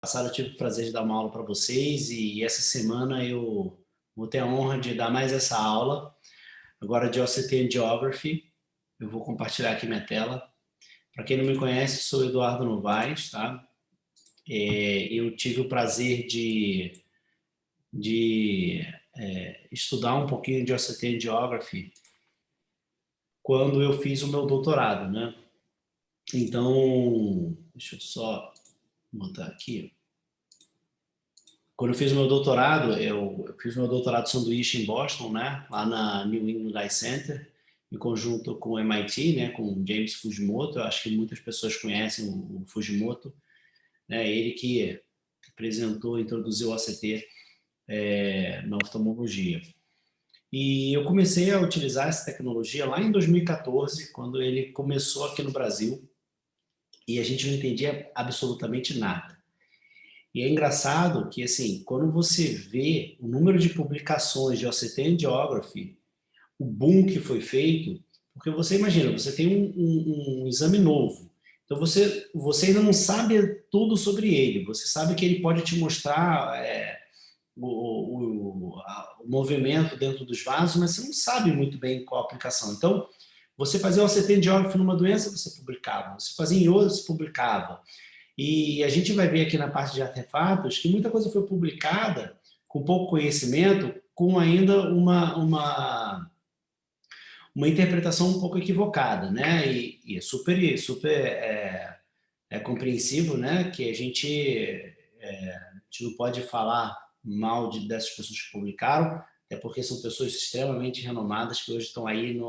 Passado eu tive o prazer de dar uma aula para vocês e essa semana eu vou ter a honra de dar mais essa aula, agora de OCT and Geography. Eu vou compartilhar aqui minha tela. Para quem não me conhece, sou Eduardo Novaes, tá? Eu tive o prazer de estudar um pouquinho de OCT and Geography quando eu fiz o meu doutorado, né? Então, deixa eu só botar aqui. Quando eu fiz o meu doutorado, eu fiz o meu doutorado de sanduíche em Boston, né? Lá na New England Eye Center, em conjunto com o MIT, né? Com James Fujimoto. Eu acho que muitas pessoas conhecem o Fujimoto, né? Ele que apresentou, introduziu o ACT na oftalmologia. E eu comecei a utilizar essa tecnologia lá em 2014, quando ele começou aqui no Brasil, e a gente não entendia absolutamente nada. E é engraçado que, assim, quando você vê o número de publicações de OCT and Geography, o boom que foi feito, porque você imagina, você tem um exame novo, então você ainda não sabe tudo sobre ele, você sabe que ele pode te mostrar o movimento dentro dos vasos, mas você não sabe muito bem qual a aplicação. Então, você fazia OCT and Geography numa doença, você publicava, você fazia em outra, você publicava. E a gente vai ver aqui na parte de artefatos que muita coisa foi publicada com pouco conhecimento, com ainda uma interpretação um pouco equivocada, né? E é super é compreensível, né? Que a gente não pode falar mal dessas pessoas que publicaram, até porque são pessoas extremamente renomadas que hoje estão aí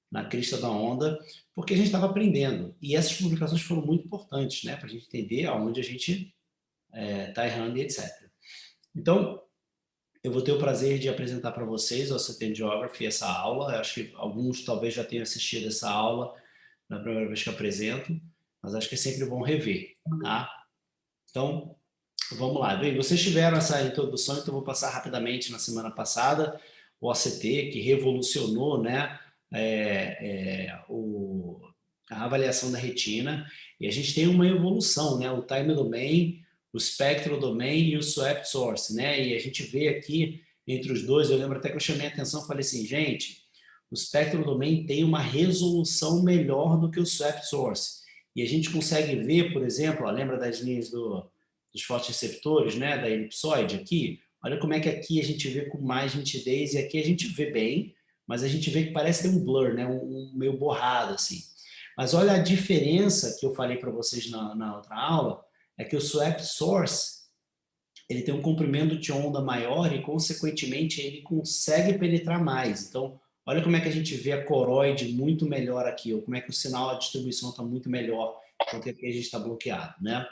na crista da onda, porque a gente estava aprendendo. E essas publicações foram muito importantes, né, para a gente entender aonde a gente está errando e etc. Então, eu vou ter o prazer de apresentar para vocês o Ascendant Geography, essa aula. Eu acho que alguns talvez já tenham assistido essa aula na primeira vez que eu apresento, mas acho que é sempre bom rever, tá? Então, vamos lá. Bem, vocês tiveram essa introdução, então eu vou passar rapidamente na semana passada o OCT, que revolucionou, né, a avaliação da retina, e a gente tem uma evolução, né, o time domain, o spectral domain e o swept source, né, e a gente vê aqui entre os dois, eu lembro até que eu chamei a atenção e falei assim, gente, o spectral domain tem uma resolução melhor do que o swept source, e a gente consegue ver, por exemplo, ó, lembra das linhas dos fotoreceptores, né, da elipsoide aqui, olha como é que aqui a gente vê com mais nitidez, e aqui a gente vê bem, mas a gente vê que parece ter um blur, né, um meio borrado, assim. Mas olha a diferença que eu falei para vocês na outra aula, é que o swept source, ele tem um comprimento de onda maior e, consequentemente, ele consegue penetrar mais. Então, olha como é que a gente vê a coroide muito melhor aqui, ou como é que o sinal, a distribuição está muito melhor, porque aqui a gente está bloqueado, né?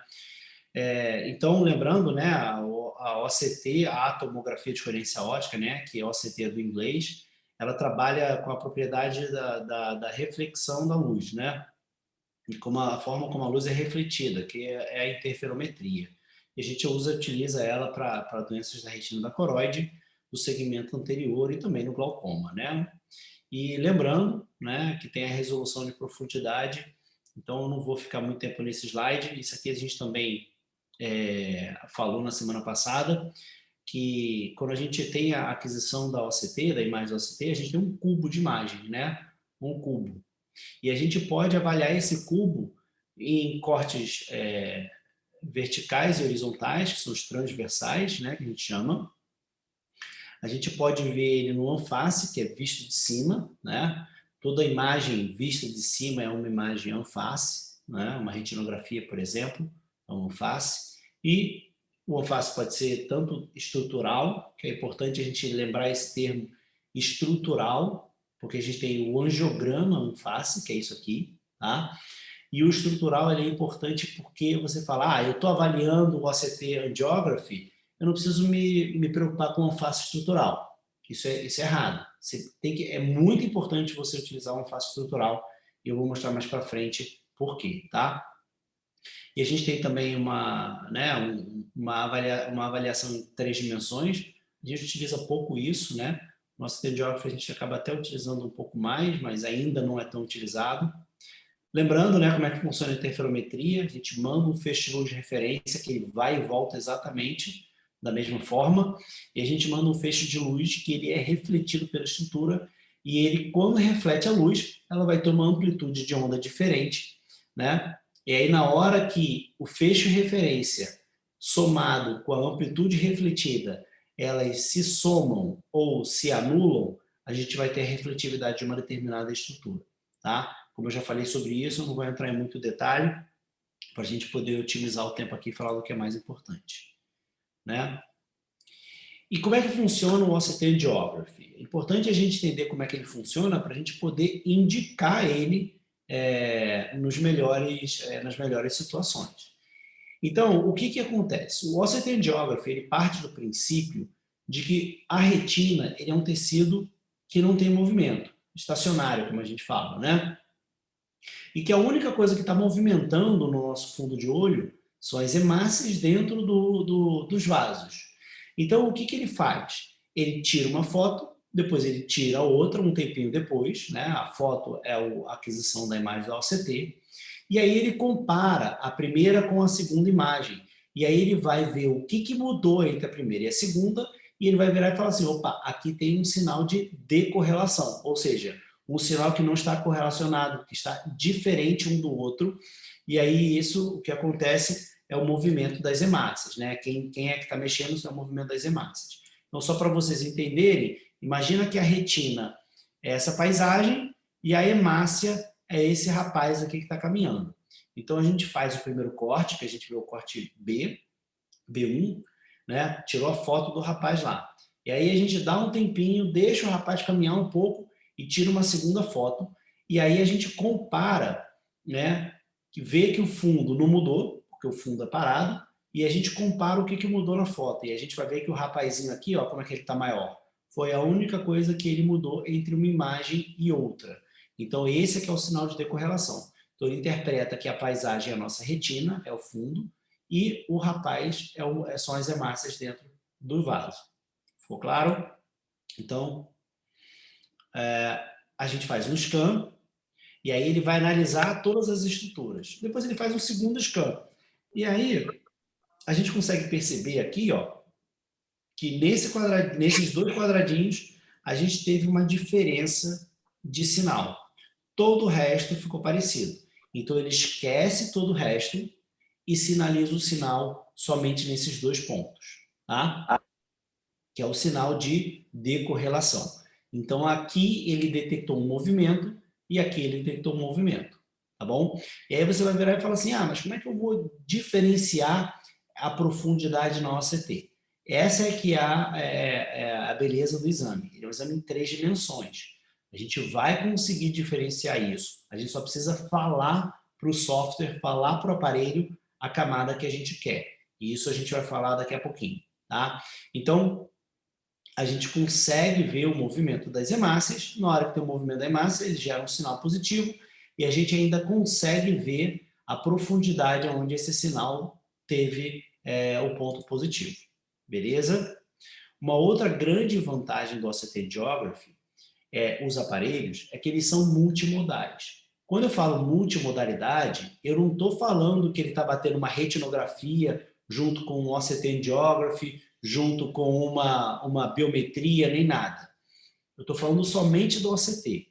Então, lembrando, né, a OCT, a tomografia de coerência ótica, né, que é OCT do inglês, ela trabalha com a propriedade da reflexão da luz, né, e como a forma como a luz é refletida, que é a interferometria. E a gente utiliza ela para doenças da retina da coroide, do segmento anterior e também no glaucoma, né. E lembrando, né, que tem a resolução de profundidade, então eu não vou ficar muito tempo nesse slide, isso aqui a gente também falou na semana passada, que quando a gente tem a aquisição da OCT, da imagem da OCT, a gente tem um cubo de imagem, né? Um cubo. E a gente pode avaliar esse cubo em cortes verticais e horizontais, que são os transversais, né? Que a gente chama. A gente pode ver ele no anface, que é visto de cima, né? Toda imagem vista de cima é uma imagem anface, né? Uma retinografia, por exemplo, é um anface. E o alface pode ser tanto estrutural, que é importante a gente lembrar esse termo estrutural, porque a gente tem o angiograma alface, que é isso aqui, tá? E o estrutural ele é importante porque você fala, eu estou avaliando o OCT Angiography, eu não preciso me preocupar com a alface estrutural. Isso é errado. É muito importante você utilizar uma alface estrutural, e eu vou mostrar mais para frente por quê, tá? E a gente tem também uma avaliação em 3 dimensões. A gente utiliza pouco isso, né? Nosso TDOF a gente acaba até utilizando um pouco mais, mas ainda não é tão utilizado. Lembrando, né, como é que funciona a interferometria, a gente manda um feixe de luz de referência, que ele vai e volta exatamente da mesma forma, e a gente manda um feixe de luz que ele é refletido pela estrutura, e ele, quando reflete a luz, ela vai ter uma amplitude de onda diferente, né? E aí, na hora que o feixe de referência, somado com a amplitude refletida, elas se somam ou se anulam, a gente vai ter a refletividade de uma determinada estrutura, tá? Como eu já falei sobre isso, eu não vou entrar em muito detalhe, para a gente poder otimizar o tempo aqui e falar do que é mais importante, né? E como é que funciona o OCT Geography? É importante a gente entender como é que ele funciona para a gente poder indicar ele nas melhores situações. Então, o que acontece? O OCT Geography ele parte do princípio de que a retina ele é um tecido que não tem movimento, estacionário, como a gente fala, né? E que a única coisa que está movimentando no nosso fundo de olho são as hemácias dentro dos vasos. Então, o que ele faz? Ele tira uma foto, depois ele tira outra um tempinho depois, né? A foto é a aquisição da imagem do OCT, e aí ele compara a primeira com a segunda imagem. E aí ele vai ver o que mudou entre a primeira e a segunda, e ele vai virar e falar assim, opa, aqui tem um sinal de decorrelação, ou seja, um sinal que não está correlacionado, que está diferente um do outro, e aí isso, o que acontece é o movimento das hemácias, né? Quem é que está mexendo é o movimento das hemácias. Então, só para vocês entenderem, imagina que a retina é essa paisagem e a hemácia é esse rapaz aqui que está caminhando. Então, a gente faz o primeiro corte, que a gente vê o corte B1, né? Tirou a foto do rapaz lá. E aí a gente dá um tempinho, deixa o rapaz caminhar um pouco e tira uma segunda foto. E aí a gente compara, né? Que vê que o fundo não mudou, porque o fundo é parado, e a gente compara o que mudou na foto. E a gente vai ver que o rapazinho aqui, ó, como é que ele está maior. Foi a única coisa que ele mudou entre uma imagem e outra. Então esse aqui é o sinal de decorrelação. Então ele interpreta que a paisagem é a nossa retina, é o fundo, e o rapaz são as hemácias dentro do vaso. Ficou claro? Então, a gente faz um scan, e aí ele vai analisar todas as estruturas. Depois ele faz um segundo scan. E aí, a gente consegue perceber aqui, ó, que nesses dois quadradinhos, a gente teve uma diferença de sinal. Todo o resto ficou parecido. Então, ele esquece todo o resto e sinaliza o sinal somente nesses dois pontos, tá? Que é o sinal de decorrelação. Então, aqui ele detectou um movimento e aqui ele detectou um movimento, tá bom? E aí você vai virar e falar assim, mas como é que eu vou diferenciar a profundidade na OCT? Essa é que é a beleza do exame. Ele é um exame em 3 dimensões. A gente vai conseguir diferenciar isso. A gente só precisa falar para o software, falar para o aparelho a camada que a gente quer. E isso a gente vai falar daqui a pouquinho, tá? Então, a gente consegue ver o movimento das hemácias. Na hora que tem o movimento da hemácia, ele gera um sinal positivo e a gente ainda consegue ver a profundidade onde esse sinal teve o ponto positivo. Beleza? Uma outra grande vantagem do OCT Geography os aparelhos é que eles são multimodais. Quando eu falo multimodalidade, eu não estou falando que ele está batendo uma retinografia junto com um OCT Geography, junto com uma biometria, nem nada. Eu estou falando somente do OCT.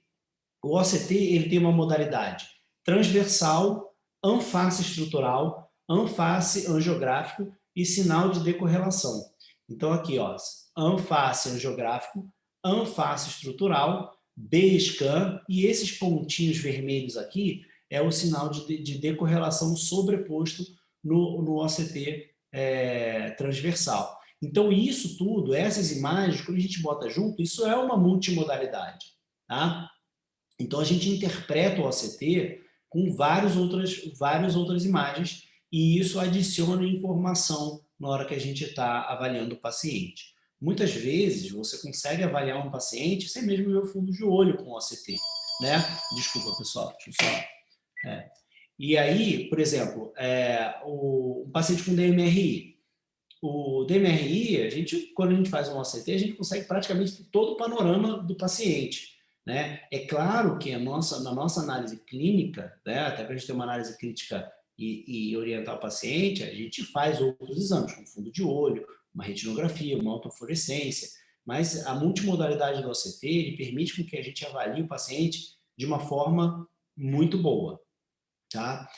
O OCT ele tem uma modalidade transversal, anface estrutural, anface angiográfico e sinal de decorrelação. Então aqui, ó, anface angiográfico, anface estrutural, B-scan, e esses pontinhos vermelhos aqui é o sinal de decorrelação sobreposto no OCT transversal. Então isso tudo, essas imagens, quando a gente bota junto, isso é uma multimodalidade, tá? Então a gente interpreta o OCT com várias outras imagens e isso adiciona informação na hora que a gente está avaliando o paciente. Muitas vezes você consegue avaliar um paciente sem mesmo ver o fundo de olho com o OCT, né? Desculpa, pessoal, deixa eu só... E aí, por exemplo, um paciente com DMRI. O DMRI, quando a gente faz um OCT, a gente consegue praticamente todo o panorama do paciente, né? É claro que na nossa análise clínica, né, até para a gente ter uma análise crítica e orientar o paciente, a gente faz outros exames, como fundo de olho, uma retinografia, uma autofluorescência, mas a multimodalidade do OCT ele permite com que a gente avalie o paciente de uma forma muito boa, tá?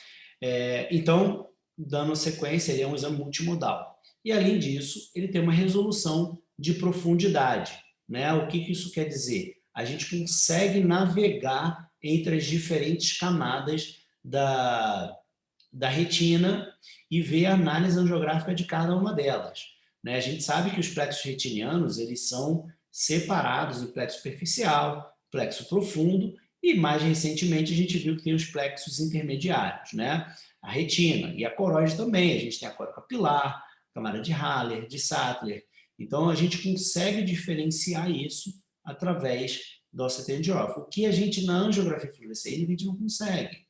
Então, dando sequência, ele é um exame multimodal. E, além disso, ele tem uma resolução de profundidade, né? O que isso quer dizer? A gente consegue navegar entre as diferentes camadas da retina e ver a análise angiográfica de cada uma delas, né? A gente sabe que os plexos retinianos eles são separados em plexo superficial, plexo profundo e, mais recentemente, a gente viu que tem os plexos intermediários, né? A retina e a coroide também. A gente tem a coroa capilar, camada de Haller, de Sattler. Então, a gente consegue diferenciar isso através do OCT angiográfico. O que a gente, na angiografia fluorescente, a gente não consegue.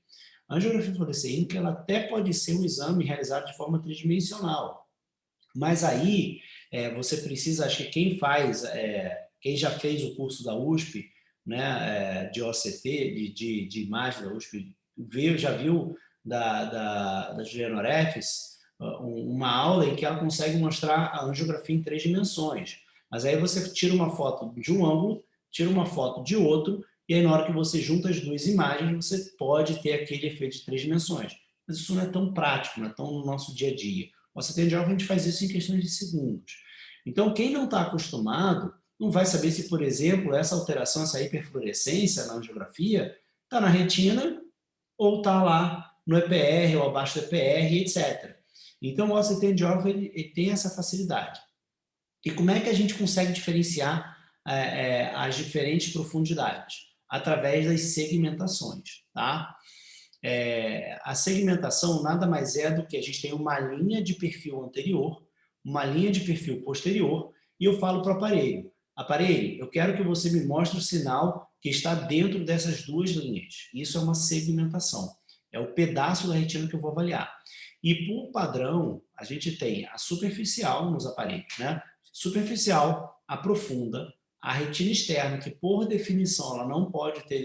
A angiografia fluorescente ela até pode ser um exame realizado de forma tridimensional, mas aí você precisa, acho que quem já fez o curso da USP, né, de OCT, de imagem da USP, já viu da Juliana Orefes, uma aula em que ela consegue mostrar a angiografia em 3 dimensões. Mas aí você tira uma foto de um ângulo, tira uma foto de outro, e aí na hora que você junta as 2 imagens, você pode ter aquele efeito de 3 dimensões. Mas isso não é tão prático, não é tão no nosso dia a dia. O acidente de álcool a gente faz isso em questões de segundos. Então, quem não está acostumado não vai saber se, por exemplo, essa alteração, essa hiperfluorescência na angiografia está na retina ou está lá no EPR ou abaixo do EPR, etc. Então, o acidente de álcool ele tem essa facilidade. E como é que a gente consegue diferenciar as diferentes profundidades? Através das segmentações, tá? A segmentação nada mais é do que a gente tem uma linha de perfil anterior, uma linha de perfil posterior, e eu falo para o aparelho, eu quero que você me mostre o sinal que está dentro dessas 2 linhas. Isso é uma segmentação. É o pedaço da retina que eu vou avaliar. E por padrão, a gente tem a superficial nos aparelhos, né? Superficial, a profunda, a retina externa, que por definição ela não pode ter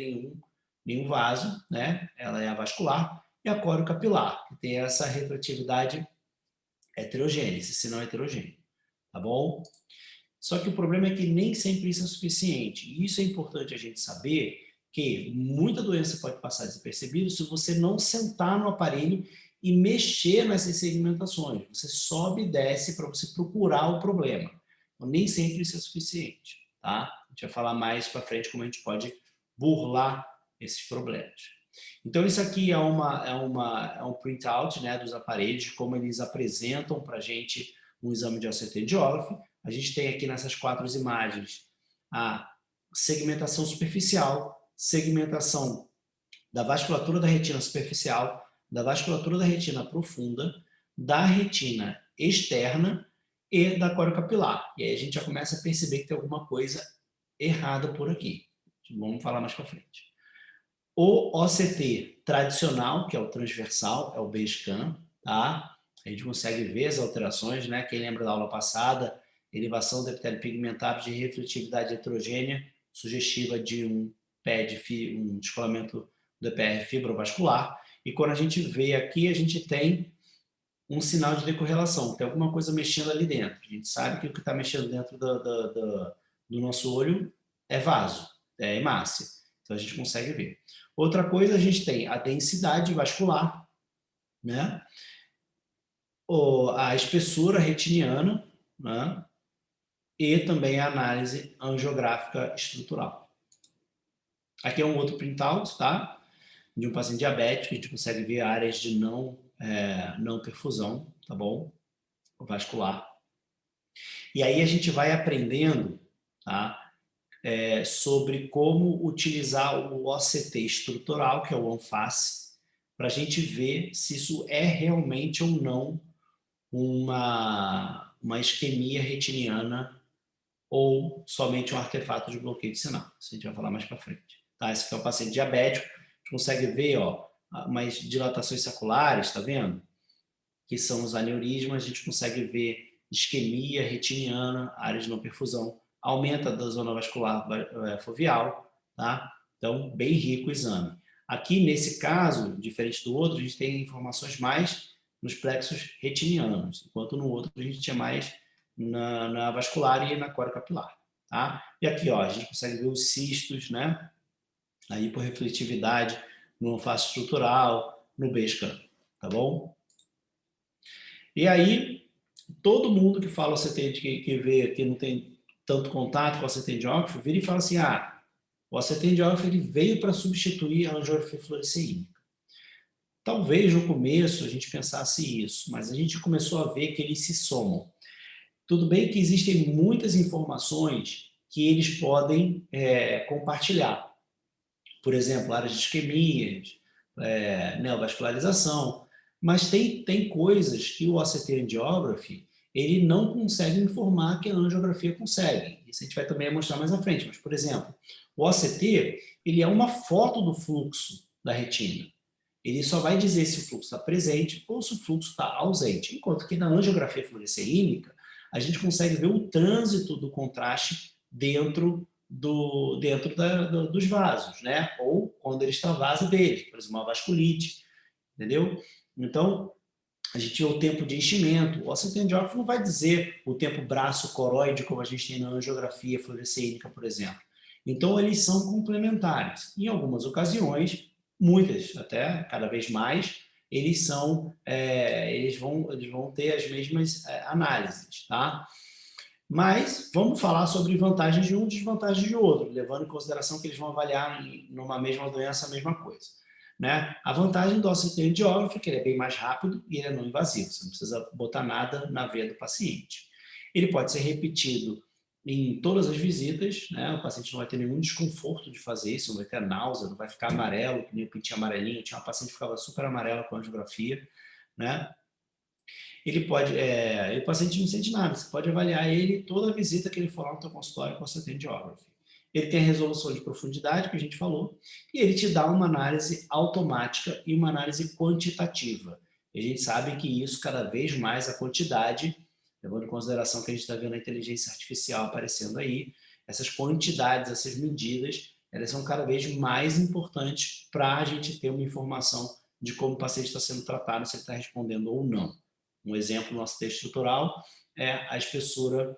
nenhum vaso, né? Ela é avascular, e a corocapilar, que tem essa refratividade heterogênea, esse sinal heterogêneo, tá bom? Só que o problema é que nem sempre isso é suficiente, e isso é importante a gente saber que muita doença pode passar despercebido se você não sentar no aparelho e mexer nessas segmentações. Você sobe e desce para você procurar o problema. Então, nem sempre isso é suficiente, tá? A gente vai falar mais para frente como a gente pode burlar esses problemas. Então, isso aqui é um printout, né, dos aparelhos, como eles apresentam para a gente um exame de OCT angiography. A gente tem aqui nessas 4 imagens a segmentação superficial, segmentação da vasculatura da retina superficial, da vasculatura da retina profunda, da retina externa e da corocapilar. E aí a gente já começa a perceber que tem alguma coisa errada por aqui. Vamos falar mais para frente. O OCT tradicional, que é o transversal, é o B-scan, tá? A gente consegue ver as alterações, né? Quem lembra da aula passada, elevação do epitélio pigmentado de refletividade heterogênea, sugestiva de um PED, um descolamento do EPR fibrovascular. E quando a gente vê aqui, a gente tem um sinal de decorrelação, tem alguma coisa mexendo ali dentro. A gente sabe que o que está mexendo dentro do nosso olho é vaso, é hemácia. Então a gente consegue ver. Outra coisa, a gente tem a densidade vascular, né? A espessura retiniana, né? E também a análise angiográfica estrutural. Aqui é um outro printout, tá? De um paciente diabético, a gente consegue ver áreas de não perfusão, tá bom? Vascular. E aí a gente vai aprendendo, tá? Sobre como utilizar o OCT estrutural, que é o ONFACE, para a gente ver se isso é realmente ou não uma isquemia retiniana ou somente um artefato de bloqueio de sinal. Isso a gente vai falar mais para frente. Tá? Esse aqui é o paciente diabético. A gente consegue ver umas dilatações saculares, tá vendo? Que são os aneurismas. A gente consegue ver isquemia retiniana, áreas de não perfusão. Aumenta da zona vascular foveal, tá? Então, bem rico o exame. Aqui, nesse caso, diferente do outro, a gente tem informações mais nos plexos retinianos, enquanto no outro a gente tinha mais na vascular e na corocapilar, tá? E aqui, ó, a gente consegue ver os cistos, né? A hiporrefletividade no face estrutural, no B-scan, tá bom? E aí, todo mundo que fala OCT, que vê que não tem tanto contato com o OCT angiógrafo, vira e fala assim, ah, o OCT angiógrafo ele veio para substituir a angiografia fluoresceínica. Talvez no começo a gente pensasse isso, mas a gente começou a ver que eles se somam. Tudo bem que existem muitas informações que eles podem compartilhar. Por exemplo, áreas de isquemias, neovascularização, mas tem coisas que o OCT Angiography ele não consegue informar que a angiografia consegue. Isso a gente vai também mostrar mais à frente. Mas, por exemplo, o OCT ele é uma foto do fluxo da retina. Ele só vai dizer se o fluxo está presente ou se o fluxo está ausente. Enquanto que na angiografia fluoresceínica, a gente consegue ver o trânsito do contraste dentro dos vasos, né? Ou quando ele extravasa deles, por exemplo, uma vasculite, entendeu? Então, a gente tem o tempo de enchimento. O OCT angiógrafo não vai dizer o tempo braço coroide, como a gente tem na angiografia fluoresceínica, por exemplo. Então, eles são complementares. Em algumas ocasiões, muitas, até cada vez mais, eles vão ter as mesmas análises, tá? Mas vamos falar sobre vantagens de um e desvantagens de outro, levando em consideração que eles vão avaliar numa mesma doença a mesma coisa, né? A vantagem do OCT angiógrafo é que ele é bem mais rápido e ele é não invasivo, você não precisa botar nada na veia do paciente. Ele pode ser repetido em todas as visitas, né? O paciente não vai ter nenhum desconforto de fazer isso, não vai ter náusea, não vai ficar amarelo, que nem o pintinho amarelinho. Tinha uma paciente que ficava super amarela com a angiografia, né? O paciente não sente nada, você pode avaliar ele toda a visita que ele for lá no teu consultório com o OCT angiography. Ele tem a resolução de profundidade, que a gente falou, e ele te dá uma análise automática e uma análise quantitativa. E a gente sabe que isso, cada vez mais, a quantidade, levando em consideração que a gente está vendo a inteligência artificial aparecendo aí, essas quantidades, essas medidas, elas são cada vez mais importantes para a gente ter uma informação de como o paciente está sendo tratado, se ele está respondendo ou não. Um exemplo no nosso texto estrutural é a espessura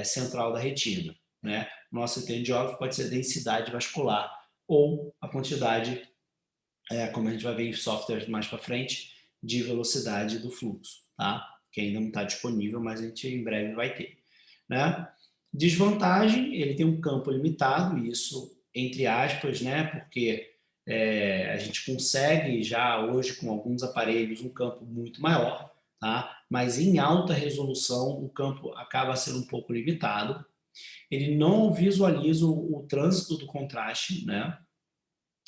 central da retina, né? Nosso OCT angiógrafo pode ser a densidade vascular ou a quantidade, como a gente vai ver em softwares mais para frente, de velocidade do fluxo, tá? Que ainda não está disponível, mas a gente em breve vai ter, né? Desvantagem, ele tem um campo limitado, isso entre aspas, né? Porque a gente consegue já hoje com alguns aparelhos um campo muito maior, tá? Mas em alta resolução o campo acaba sendo um pouco limitado. Ele não visualiza o trânsito do contraste, né?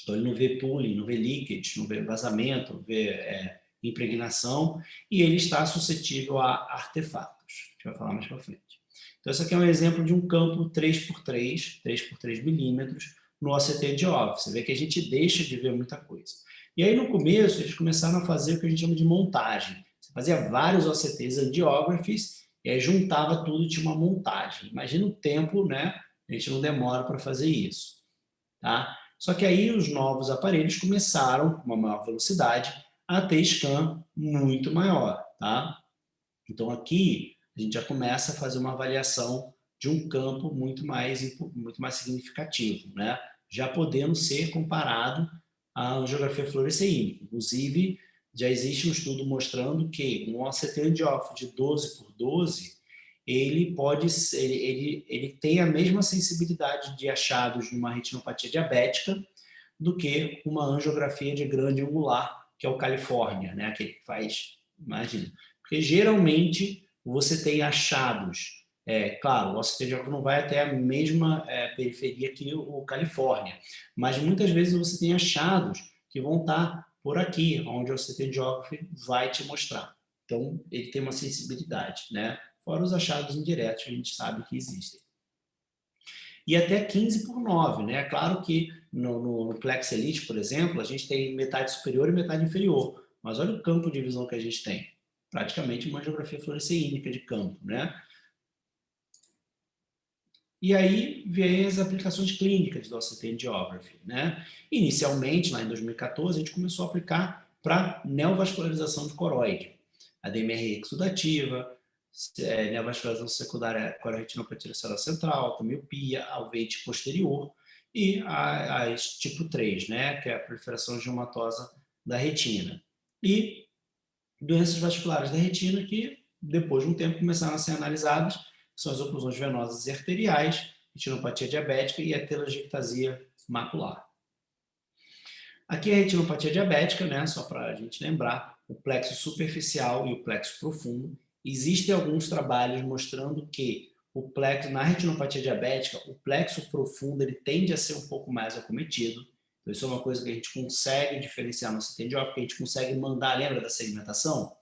Então ele não vê pooling, não vê leakage, não vê vazamento, não vê impregnação, e ele está suscetível a artefatos. A gente vai falar mais para frente. Então esse aqui é um exemplo de um campo 3x3, 3x3 milímetros, no OCT angiógrafo. Você vê que a gente deixa de ver muita coisa. E aí no começo eles começaram a fazer o que a gente chama de montagem. Você fazia vários OCTs angiógrafos e aí juntava tudo e tinha uma montagem. Imagina o tempo, né? A gente não demora para fazer isso, tá? Só que aí os novos aparelhos começaram, com uma maior velocidade, a ter scan muito maior, tá? Então aqui a gente já começa a fazer uma avaliação de um campo muito mais significativo, né? Já podendo ser comparado à angiografia fluoresceínica. Inclusive, já existe um estudo mostrando que um OCT angiógrafo de 12x12 ele tem a mesma sensibilidade de achados numa retinopatia diabética do que uma angiografia de grande angular, que é o Califórnia, né? Aquele que faz, imagina. Porque geralmente você tem achados, claro, o OCT angiógrafo não vai até a mesma periferia que o Califórnia, mas muitas vezes você tem achados que vão estar por aqui, onde o OCT angiógrafo vai te mostrar. Então, ele tem uma sensibilidade, né? Fora os achados indiretos que a gente sabe que existem. E até 15/9, né? Claro que no Plex Elite, por exemplo, a gente tem metade superior e metade inferior, mas olha o campo de visão que a gente tem. Praticamente uma angiografia fluoresceínica de campo, né? E aí vem as aplicações clínicas do OCT Angiography, né? Inicialmente, lá em 2014, a gente começou a aplicar para neovascularização de coroide, a DMR exudativa, neovascularização secundária cororetinopatia central, a miopia, alveite posterior e as tipo 3, né? Que é a proliferação angiomatosa da retina. E doenças vasculares da retina que, depois de um tempo, começaram a ser analisadas, que são as oclusões venosas e arteriais, retinopatia diabética e a telangiectasia macular. Aqui é a retinopatia diabética, né, só para a gente lembrar, o plexo superficial e o plexo profundo. Existem alguns trabalhos mostrando que o plexo, na retinopatia diabética, o plexo profundo ele tende a ser um pouco mais acometido. Então, isso é uma coisa que a gente consegue diferenciar no CT Angiography, porque a gente consegue mandar, lembra da segmentação?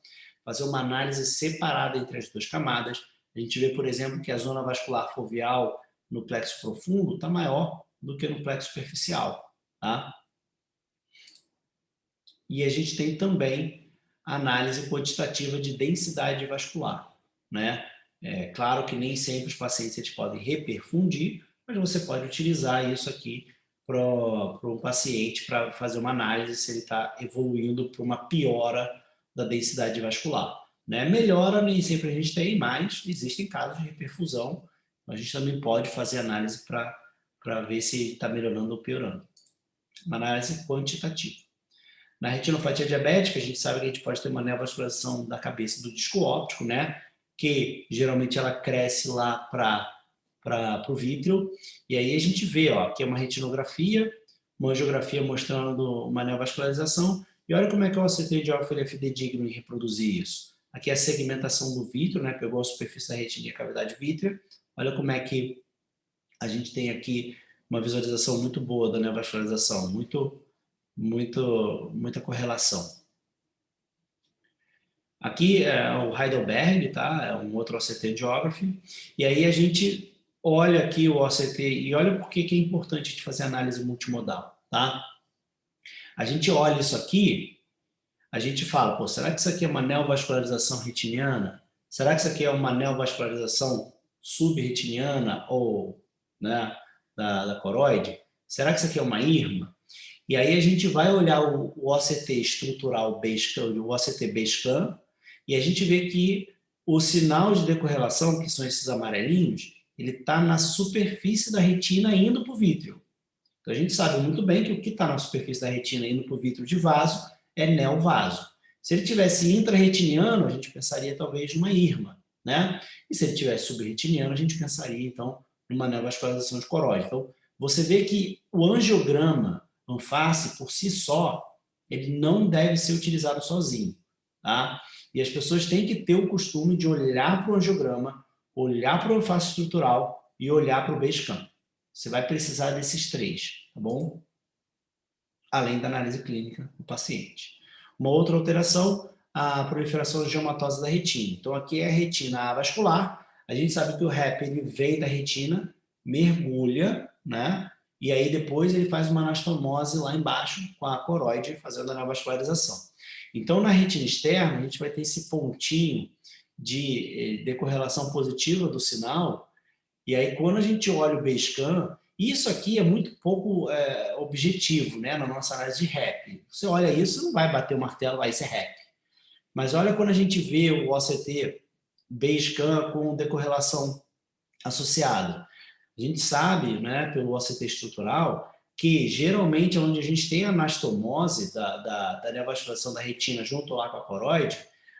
Fazer uma análise separada entre as duas camadas. A gente vê, por exemplo, que a zona vascular foveal no plexo profundo está maior do que no plexo superficial, tá? E a gente tem também análise quantitativa de densidade vascular, né? É claro que nem sempre os pacientes eles podem reperfundir, mas você pode utilizar isso aqui para um paciente para fazer uma análise se ele está evoluindo para uma piora da densidade vascular. Né? Melhora nem sempre a gente tem, mas existem casos de reperfusão. A gente também pode fazer análise para ver se está melhorando ou piorando. Uma análise quantitativa. Na retinopatia diabética, a gente sabe que a gente pode ter uma neovascularização da cabeça do disco óptico, né? Que geralmente ela cresce lá para o vítreo. E aí a gente vê, ó, aqui é uma retinografia, uma angiografia mostrando uma neovascularização. E olha como é que o OCT de alfa é fidedigno em reproduzir isso. Aqui é a segmentação do vítreo, né? Pegou a superfície da retina e a cavidade vítrea. Olha como é que a gente tem aqui uma visualização muito boa da neovascularização, muita correlação. Aqui é o Heidelberg, tá? É um outro OCT Geography. E aí a gente olha aqui o OCT e olha por que é importante a gente fazer análise multimodal, tá? A gente olha isso aqui, a gente fala, pô, será que isso aqui é uma neovascularização retiniana? Será que isso aqui é uma neovascularização subretiniana ou, né, da coroide? Será que isso aqui é uma IRMA? E aí a gente vai olhar o OCT estrutural B-scan e o OCT B-scan e a gente vê que o sinal de decorrelação, que são esses amarelinhos, ele está na superfície da retina indo para o vítreo. Então a gente sabe muito bem que o que está na superfície da retina indo para o vítreo de vaso é neovaso. Se ele tivesse intrarretiniano, a gente pensaria talvez numa IRMA, né? E se ele tivesse subretiniano, a gente pensaria então numa neovascularização de coroide. Então você vê que o angiograma Anface, por si só, ele não deve ser utilizado sozinho, tá? E as pessoas têm que ter o costume de olhar para o angiograma, olhar para o anface estrutural e olhar para o B-scan. Você vai precisar desses três, tá bom? Além da análise clínica do paciente. Uma outra alteração, a proliferação angiomatosa da retina. Então, aqui é a retina avascular. A gente sabe que o REP ele vem da retina, mergulha, né? E aí depois ele faz uma anastomose lá embaixo com a coroide, fazendo a neovascularização. Então, na retina externa, a gente vai ter esse pontinho de decorrelação positiva do sinal, e aí quando a gente olha o B-scan, isso aqui é muito pouco objetivo, né, na nossa análise de REP. Você olha isso, não vai bater o martelo, vai ser REP. Mas olha quando a gente vê o OCT B-scan com decorrelação associada. A gente sabe, né, pelo OCT estrutural, que geralmente onde a gente tem a anastomose da neovascularização da retina junto lá com a coroide,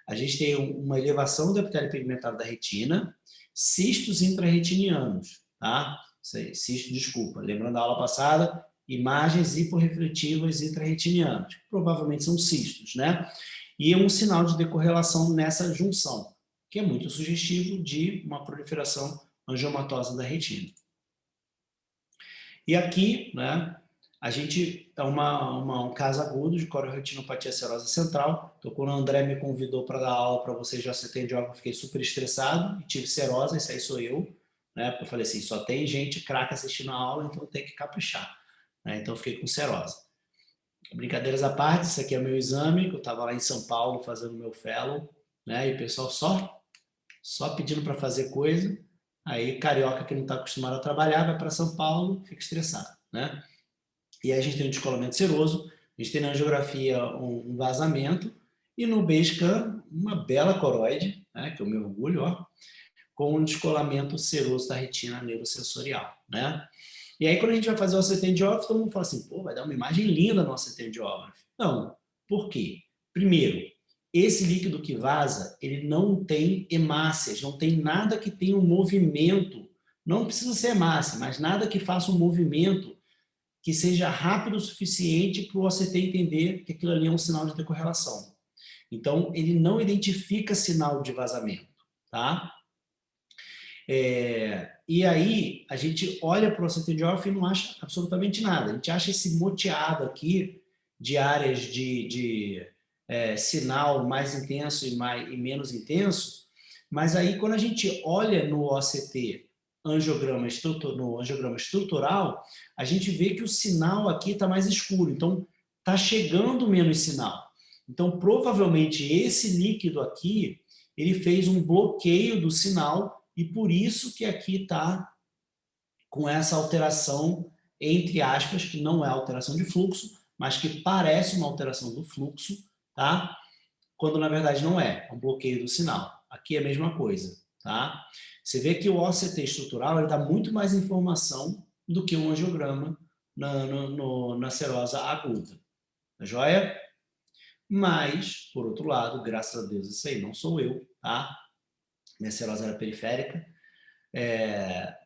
a gente tem uma elevação do epitélio pigmentado da retina, cistos intrarretinianos, tá? Cisto, desculpa, lembrando da aula passada, imagens hiporrefletivas intrarretinianas, que provavelmente são cistos, né? E um sinal de decorrelação nessa junção, que é muito sugestivo de uma proliferação angiomatosa da retina. E aqui, né, a gente é um caso agudo de cororetinopatia serosa central. Então, quando o André me convidou para dar aula para vocês de OCT Angiography, eu fiquei super estressado e tive serose, esse aí sou eu. Né, porque eu falei assim, só tem gente craque assistindo a aula, então tem que caprichar. Né, então, eu fiquei com serose. Brincadeiras à parte, esse aqui é o meu exame, que eu estava lá em São Paulo fazendo meu fellow, né, e o pessoal só pedindo para fazer coisa. Aí, carioca que não está acostumado a trabalhar, vai para São Paulo, fica estressado, né? E aí a gente tem um descolamento seroso, a gente tem na angiografia um vazamento, e no Basecamp, uma bela coroide, né, que é o meu orgulho, ó, com um descolamento seroso da retina neurosensorial, né? E aí, quando a gente vai fazer o OCT angiography, todo mundo fala assim, pô, vai dar uma imagem linda no OCT angiography. Não. Por quê? Primeiro, esse líquido que vaza, ele não tem hemácias, não tem nada que tenha um movimento. Não precisa ser hemácia, mas nada que faça um movimento que seja rápido o suficiente para o OCT entender que aquilo ali é um sinal de decorrelação. Então, ele não identifica sinal de vazamento, tá? E aí, a gente olha para o OCT angiography e não acha absolutamente nada. A gente acha esse moteado aqui de áreas de sinal mais intenso e menos intenso, mas aí quando a gente olha no OCT angiograma estrutural, a gente vê que o sinal aqui está mais escuro, então está chegando menos sinal. Então, provavelmente, esse líquido aqui, ele fez um bloqueio do sinal e por isso que aqui está com essa alteração, entre aspas, que não é alteração de fluxo, mas que parece uma alteração do fluxo, tá? Quando na verdade não é, é um bloqueio do sinal. Aqui é a mesma coisa, tá? Você vê que o OCT estrutural ele dá muito mais informação do que um angiograma na serosa aguda, tá joia? Mas, por outro lado, graças a Deus, isso aí não sou eu, tá? Minha serosa era periférica.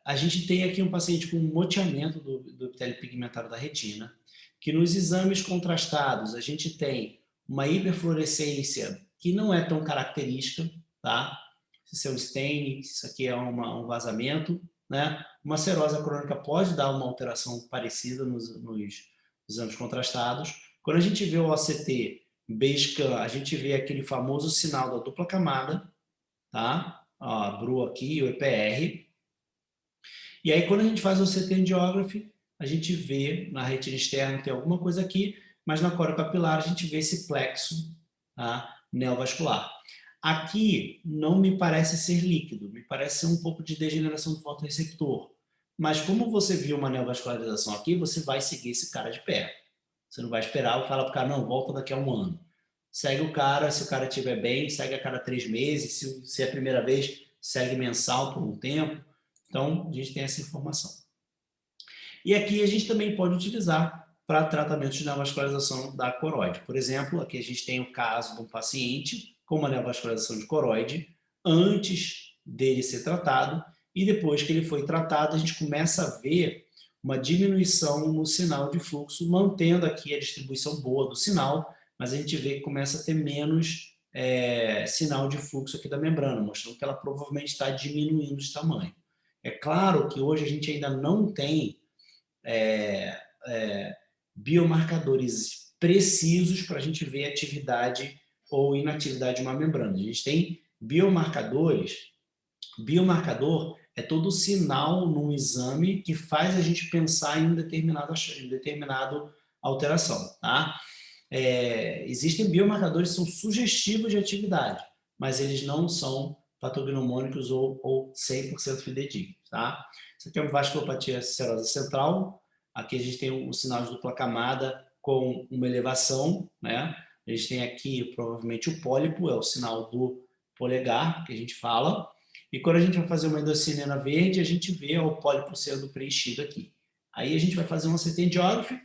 A gente tem aqui um paciente com moteamento do epitélio pigmentado da retina, que nos exames contrastados a gente tem uma hiperfluorescência que não é tão característica, tá? Se isso é um stain, se isso aqui é um vazamento, né? Uma serosa crônica pode dar uma alteração parecida nos exames contrastados. Quando a gente vê o OCT Basecamp, a gente vê aquele famoso sinal da dupla camada, tá? A BRU aqui, o EPR. E aí, quando a gente faz o CT angiography, a gente vê na retina externa tem alguma coisa aqui, mas na corocapilar a gente vê esse plexo, tá, neovascular. Aqui não me parece ser líquido, me parece ser um pouco de degeneração do fotorreceptor. Mas como você viu uma neovascularização aqui, você vai seguir esse cara de perto. Você não vai esperar e falar para o cara, não, volta daqui a um ano. Segue o cara, se o cara estiver bem, segue a cada 3 meses, se é a primeira vez, segue mensal por um tempo. Então, a gente tem essa informação. E aqui a gente também pode utilizar para tratamento de neovascularização da coroide. Por exemplo, aqui a gente tem o caso de um paciente com uma neovascularização de coroide antes dele ser tratado e depois que ele foi tratado, a gente começa a ver uma diminuição no sinal de fluxo, mantendo aqui a distribuição boa do sinal, mas a gente vê que começa a ter menos sinal de fluxo aqui da membrana, mostrando que ela provavelmente está diminuindo de tamanho. É claro que hoje a gente ainda não tem biomarcadores precisos para a gente ver atividade ou inatividade de uma membrana. A gente tem biomarcadores. Biomarcador é todo sinal num exame que faz a gente pensar em determinado alteração. Tá? Existem biomarcadores que são sugestivos de atividade, mas eles não são patognomônicos ou 100% fidedignos. Tá? Isso aqui é uma vasculopatia serosa central. Aqui a gente tem um sinal de dupla camada com uma elevação, né? A gente tem aqui provavelmente o pólipo, é o sinal do polegar que a gente fala. E quando a gente vai fazer uma endossinina verde, a gente vê o pólipo sendo preenchido aqui. Aí a gente vai fazer um CT angiography,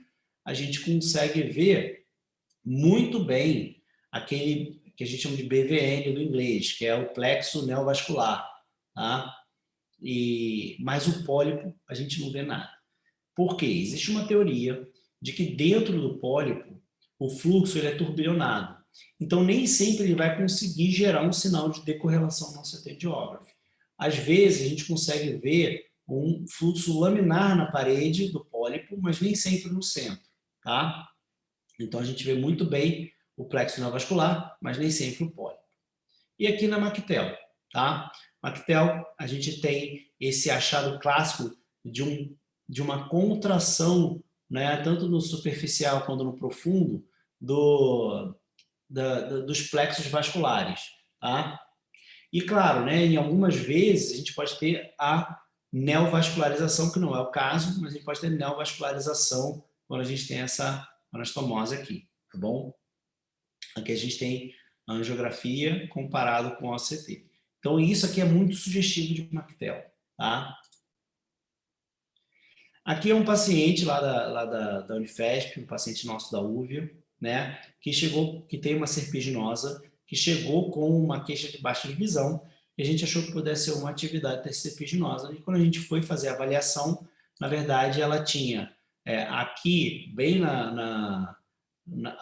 a gente consegue ver muito bem aquele que a gente chama de BVN do inglês, que é o plexo neovascular, tá? Mas o pólipo a gente não vê nada. Por quê? Existe uma teoria de que dentro do pólipo o fluxo ele é turbilhonado. Então nem sempre ele vai conseguir gerar um sinal de decorrelação no CT angiography. Às vezes a gente consegue ver um fluxo laminar na parede do pólipo, mas nem sempre no centro, tá? Então a gente vê muito bem o plexo neovascular, mas nem sempre o pólipo. E aqui na Mactel, tá? Mactel, a gente tem esse achado clássico de uma contração, né, tanto no superficial quanto no profundo, dos plexos vasculares, tá? E claro, né, em algumas vezes a gente pode ter a neovascularização, que não é o caso, mas a gente pode ter neovascularização quando a gente tem essa anastomose aqui, tá bom? Aqui a gente tem a angiografia comparado com a OCT. Então isso aqui é muito sugestivo de McTell, tá? Aqui é um paciente lá da Unifesp, um paciente nosso da UVIA, né, que tem uma serpiginosa, que chegou com uma queixa de baixa visão, e a gente achou que pudesse ser uma atividade da serpiginosa, e quando a gente foi fazer a avaliação, na verdade ela tinha aqui, bem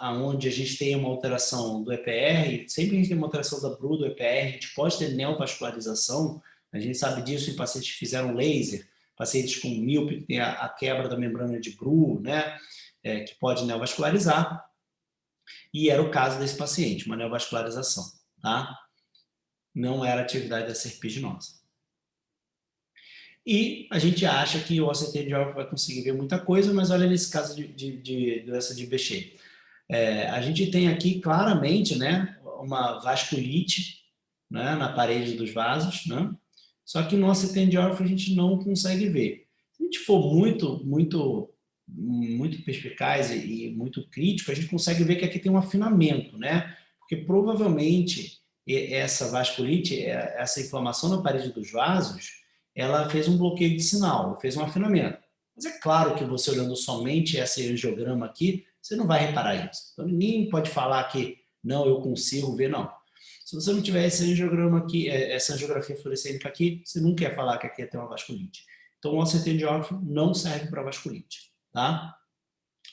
onde a gente tem uma alteração do EPR, sempre que a gente tem uma alteração da BRU do EPR, a gente pode ter neovascularização, a gente sabe disso em pacientes que fizeram laser, pacientes com míope, que tem a quebra da membrana de BRU, né, que pode neovascularizar, e era o caso desse paciente, uma neovascularização, tá? Não era atividade da serpiginosa. E a gente acha que o OCT de Orff vai conseguir ver muita coisa, mas olha nesse caso de doença de Behçet. A gente tem aqui claramente, né, uma vasculite, né, na parede dos vasos, né? Só que no OCT de Orff a gente não consegue ver. Se a gente for muito perspicaz e muito crítico, a gente consegue ver que aqui tem um afinamento, né? Porque provavelmente essa vasculite, essa inflamação na parede dos vasos, ela fez um bloqueio de sinal, fez um afinamento. Mas é claro que você olhando somente esse angiograma aqui, você não vai reparar isso. Então ninguém pode falar que não, eu consigo ver, não. Se você não tiver esse angiograma aqui, essa angiografia fluorescênica aqui, você não quer falar que aqui tem uma vasculite. Então o OCT de Orff não serve para vasculite, tá?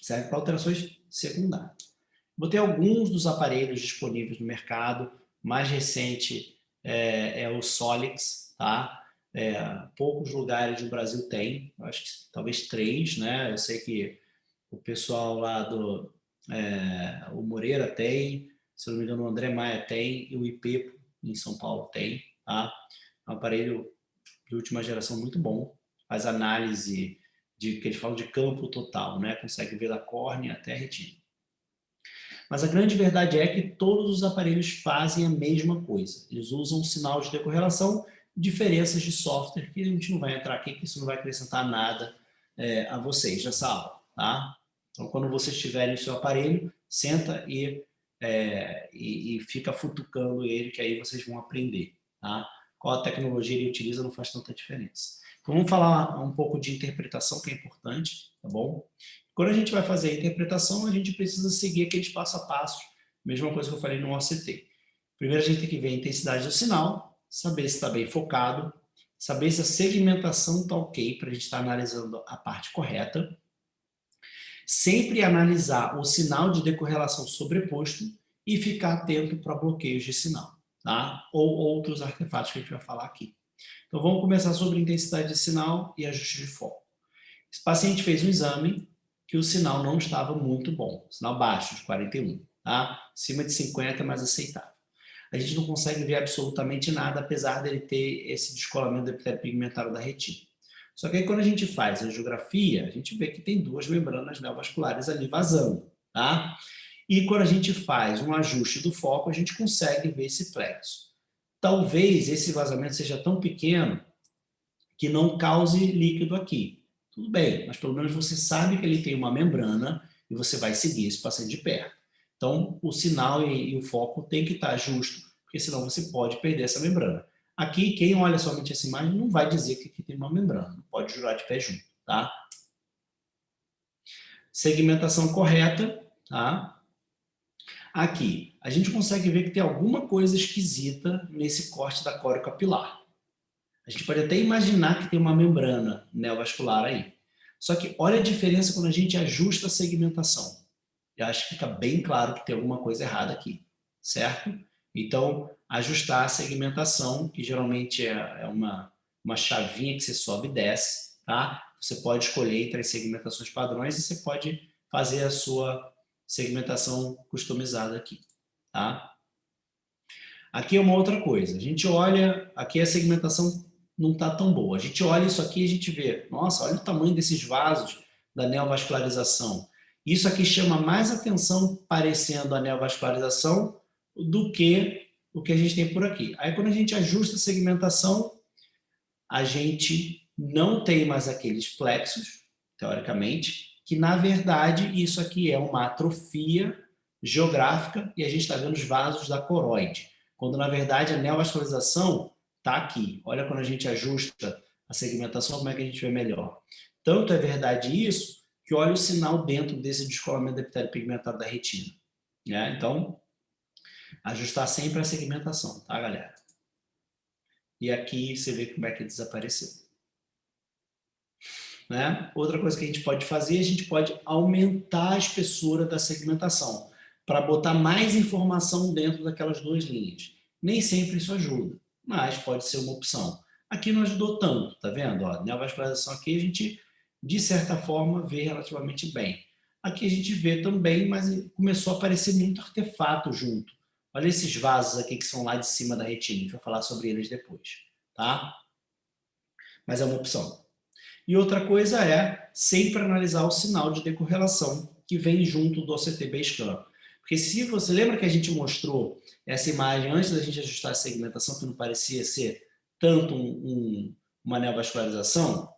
Serve para alterações secundárias. Botei alguns dos aparelhos disponíveis no mercado. Mais recente é o Solix, tá? Poucos lugares do Brasil tem, acho que talvez 3, né? Eu sei que o pessoal lá o Moreira tem, se eu não me engano o André Maia tem, e o IPEPO em São Paulo tem, tá? É um aparelho de última geração muito bom, faz análise que eles falam de campo total, né? Consegue ver da córnea até a retina. Mas a grande verdade é que todos os aparelhos fazem a mesma coisa. Eles usam um sinal de decorrelação, diferenças de software, que a gente não vai entrar aqui, que isso não vai acrescentar nada a vocês nessa aula, tá? Então, quando vocês tiverem o seu aparelho, senta e fica futucando ele, que aí vocês vão aprender, tá? Qual a tecnologia ele utiliza não faz tanta diferença. Então, vamos falar um pouco de interpretação, que é importante, tá bom? Quando a gente vai fazer a interpretação, a gente precisa seguir aqueles passo a passo, mesma coisa que eu falei no OCT. Primeiro a gente tem que ver a intensidade do sinal, saber se está bem focado, saber se a segmentação está ok, para a gente estar analisando a parte correta. Sempre analisar o sinal de decorrelação sobreposto e ficar atento para bloqueios de sinal, tá? Ou outros artefatos que a gente vai falar aqui. Então vamos começar sobre intensidade de sinal e ajuste de foco. Esse paciente fez um exame que o sinal não estava muito bom, sinal baixo, de 41, tá? Acima de 50 é mais aceitável. A gente não consegue ver absolutamente nada, apesar dele ter esse descolamento do epitélio pigmentário da retina. Só que aí quando a gente faz a angiografia, a gente vê que tem duas membranas neovasculares ali vazando, tá? E quando a gente faz um ajuste do foco, a gente consegue ver esse plexo. Talvez esse vazamento seja tão pequeno que não cause líquido aqui. Tudo bem, mas pelo menos você sabe que ele tem uma membrana e você vai seguir esse paciente de perto. Então, o sinal e o foco tem que estar justo, porque senão você pode perder essa membrana. Aqui, quem olha somente essa imagem não vai dizer que aqui tem uma membrana, não pode jurar de pé junto, tá? Segmentação correta, tá? Aqui, a gente consegue ver que tem alguma coisa esquisita nesse corte da córeo capilar. A gente pode até imaginar que tem uma membrana neovascular aí. Só que olha a diferença quando a gente ajusta a segmentação. Eu acho que fica bem claro que tem alguma coisa errada aqui, certo? Então, ajustar a segmentação, que geralmente é uma chavinha que você sobe e desce, tá? Você pode escolher entre as segmentações padrões e você pode fazer a sua segmentação customizada aqui, tá? Aqui é uma outra coisa. A gente olha, aqui a segmentação não está tão boa. A gente olha isso aqui e a gente vê, nossa, olha o tamanho desses vasos da neovascularização. Isso aqui chama mais atenção parecendo a neovascularização do que o que a gente tem por aqui. Aí, quando a gente ajusta a segmentação, a gente não tem mais aqueles plexos, teoricamente, que, na verdade, isso aqui é uma atrofia geográfica e a gente está vendo os vasos da coroide, quando, na verdade, a neovascularização está aqui. Olha quando a gente ajusta a segmentação, como é que a gente vê melhor. Tanto é verdade isso, que olha o sinal dentro desse descolamento do epitélio pigmentado da retina. Né? Então, ajustar sempre a segmentação, tá, galera? E aqui você vê como é que desapareceu. Né? Outra coisa que a gente pode fazer, a gente pode aumentar a espessura da segmentação, para botar mais informação dentro daquelas duas linhas. Nem sempre isso ajuda, mas pode ser uma opção. Aqui não ajudou tanto, tá vendo? Ó, neovascularização aqui a gente, de certa forma, vê relativamente bem. Aqui a gente vê também, mas começou a aparecer muito artefato junto. Olha esses vasos aqui que são lá de cima da retina, a gente vai falar sobre eles depois, tá? Mas é uma opção. E outra coisa é sempre analisar o sinal de decorrelação que vem junto do OCT Basecamp. Porque se você lembra que a gente mostrou essa imagem antes da gente ajustar a segmentação, que não parecia ser tanto uma neovascularização?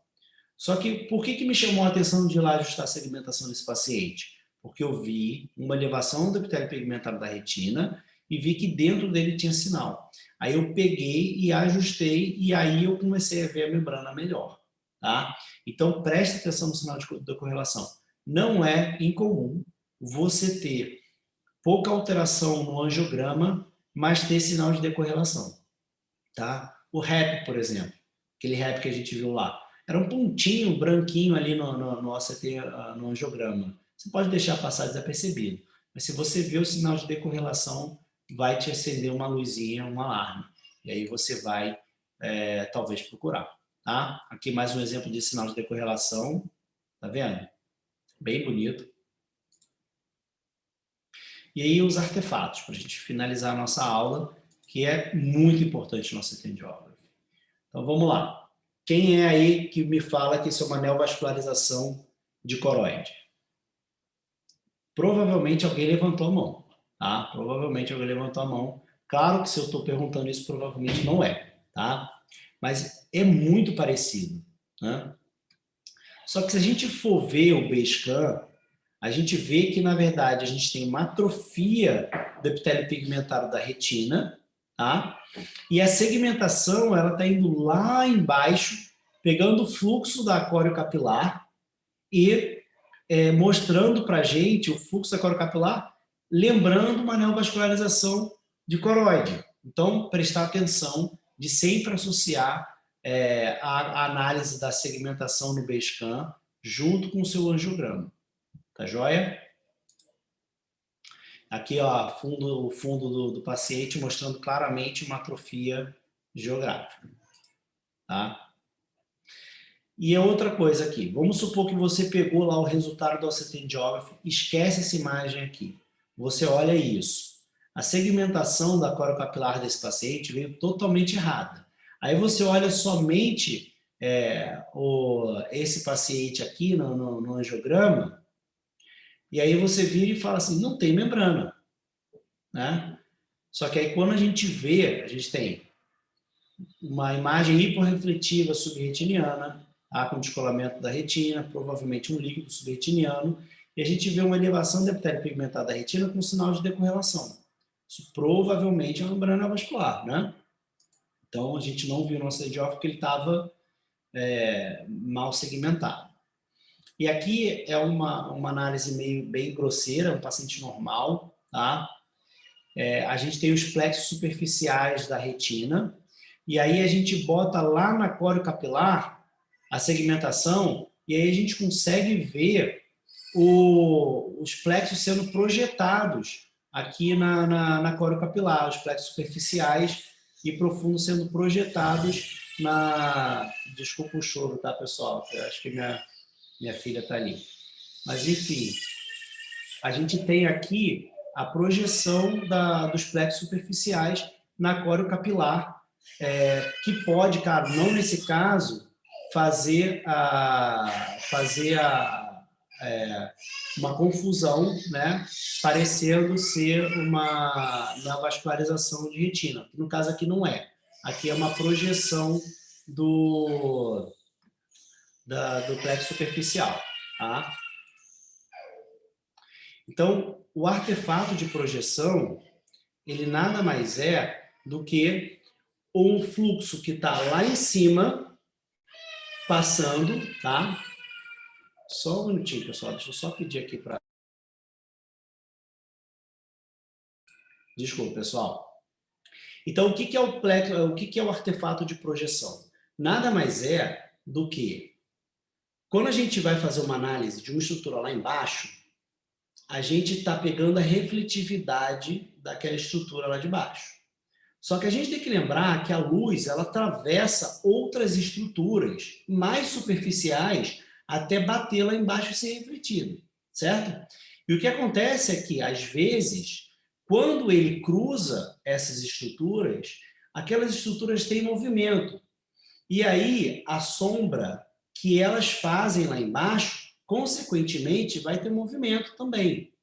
Só que por que me chamou a atenção de ir lá ajustar a segmentação desse paciente? Porque eu vi uma elevação do epitélio pigmentado da retina e vi que dentro dele tinha sinal. Aí eu peguei e ajustei e aí eu comecei a ver a membrana melhor. Tá? Então, preste atenção no sinal de correlação. Não é incomum você ter pouca alteração no angiograma, mas ter sinal de decorrelação. Tá? O RAP, por exemplo, aquele RAP que a gente viu lá, era um pontinho branquinho ali no OCT, no angiograma. Você pode deixar passar desapercebido, mas se você vê o sinal de decorrelação, vai te acender uma luzinha, um alarme. E aí você vai, talvez, procurar. Tá? Aqui mais um exemplo de sinal de decorrelação. Tá vendo? Bem bonito. E aí os artefatos, para a gente finalizar a nossa aula, que é muito importante no OCT angiography. Então vamos lá. Quem é aí que me fala que isso é uma neovascularização de coroide? Provavelmente alguém levantou a mão. Tá? Provavelmente alguém levantou a mão. Claro que se eu estou perguntando isso, provavelmente não é. Tá? Mas é muito parecido. Né? Só que se a gente for ver o Basecamp, a gente vê que, na verdade, a gente tem uma atrofia do epitélio pigmentado da retina, tá? E a segmentação, ela está indo lá embaixo, pegando o fluxo da coreo-capilar e mostrando para a gente o fluxo da coreo-capilar, lembrando uma neovascularização de coroide. Então, prestar atenção de sempre associar a análise da segmentação no Basecamp junto com o seu angiograma. Tá joia? Aqui, ó, o fundo do paciente mostrando claramente uma atrofia geográfica. Tá? E a outra coisa aqui, vamos supor que você pegou lá o resultado do OCT angiography, esquece essa imagem aqui. Você olha isso. A segmentação da coreo-capilar desse paciente veio totalmente errada. Aí você olha somente esse paciente aqui no angiograma, e aí você vira e fala assim, não tem membrana. Né? Só que aí quando a gente vê, a gente tem uma imagem hiporrefletiva subretiniana, com descolamento da retina, provavelmente um líquido subretiniano, e a gente vê uma elevação do epitélio pigmentado da retina com sinal de decorrelação. Isso provavelmente é uma membrana vascular, né? Então a gente não viu no OCT porque ele estava mal segmentado. E aqui é uma análise bem grosseira, um paciente normal, tá? A gente tem os plexos superficiais da retina, e aí a gente bota lá na coreo-capilar a segmentação, e aí a gente consegue ver os plexos sendo projetados aqui na coreo-capilar, os plexos superficiais e profundos sendo projetados Desculpa o choro, tá, pessoal? Eu acho que minha filha está ali. Mas, enfim, a gente tem aqui a projeção dos plexos superficiais na coreo-capilar, que pode, cara, não nesse caso, fazer uma confusão, né, parecendo ser uma neovascularização de retina. No caso aqui não é. Aqui é uma projeção do plexo superficial. Tá? Então, o artefato de projeção, ele nada mais é do que um fluxo que está lá em cima, passando, tá? Só um minutinho, pessoal, deixa eu só pedir aqui para... Desculpa, pessoal. Então, o que é o plexo, o que é o artefato de projeção? Nada mais é do que, quando a gente vai fazer uma análise de uma estrutura lá embaixo, a gente está pegando a refletividade daquela estrutura lá de baixo. Só que a gente tem que lembrar que a luz, ela atravessa outras estruturas mais superficiais até bater lá embaixo e ser refletida, certo? E o que acontece é que, às vezes, quando ele cruza essas estruturas, aquelas estruturas têm movimento. E aí, a sombra que elas fazem lá embaixo, consequentemente, vai ter movimento também.